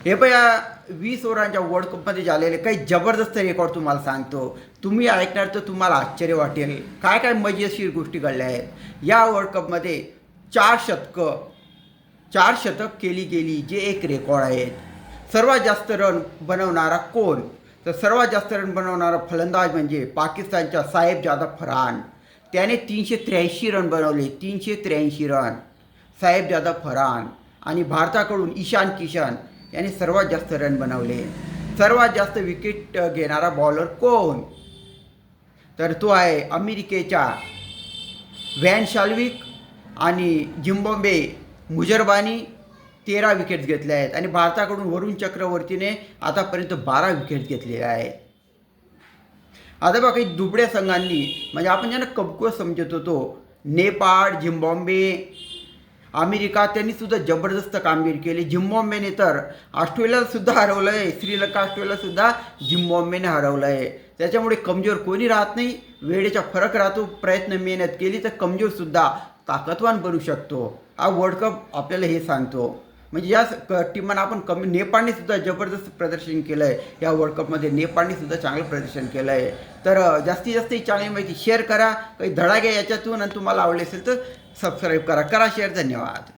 हे बघा 20 ओव्हरांच्या वर्ल्ड कपमध्ये झालेले काही जबरदस्त रेकॉर्ड तुम्हाला सांगतो. तुम्ही ऐकणार तर तुम्हाला आश्चर्य वाटेल. काय काय मजेशीर गोष्टी घडल्या आहेत या वर्ल्ड कपमध्ये. 4 शतक केली गेली, जे एक रेकॉर्ड आहेत. सर्वात जास्त रन बनवणारा कोण? तर सर्वात जास्त रन बनवणारा फलंदाज म्हणजे पाकिस्तानचा साहेबजादा फरहान. त्याने 383 रन बनवले. 383 रन साहेबजादा फरहान. आणि भारताकडून ईशान किशन याने सर्वात जास्त रन बनवले. सर्वात जास्त विकेट घेणारा बॉलर कोण? तर तो आहे अमेरिकेचा व्हॅन शाल्विक. आणि झिम्बाब्वे मुजरबानी 13 विकेट्स घेतल्या आहेत. आणि भारताकडून वरुण चक्रवर्तीने आतापर्यंत 12 विकेट्स घेतलेल्या आहेत. आता बघा काही दुबळ्या संघांनी, म्हणजे आपण ज्यांना कमकुवत समजत होतो, नेपाळ, झिम्बाब्वे, अमेरिका, त्यांनी सुद्धा जबरदस्त कामगिरी केली. झिम्बाब्वेने तर ऑस्ट्रेलियासुद्धा हरवलं आहे. श्रीलंका, ऑस्ट्रेलियासुद्धा झिम्बाब्वेने हरवलं आहे. त्याच्यामुळे कमजोर कोणी राहत नाही. वेळेचा फरक राहतो. प्रयत्न मेहनत केली तर कमजोरसुद्धा ताकदवान बनू शकतो. हा वर्ल्ड कप आपल्याला हे सांगतो. म्हणजे या टीमांना आपण नेपाळने सुद्धा जबरदस्त प्रदर्शन केलं आहे. या वर्ल्ड कपमध्ये नेपाळने सुद्धा चांगलं प्रदर्शन केलं आहे. तर जास्तीत जास्त ही चांगली माहिती शेअर करा. काही धडा घ्या याच्यातून. आणि तुम्हाला आवडले असेल तर सबस्क्राईब करा शेअर. धन्यवाद.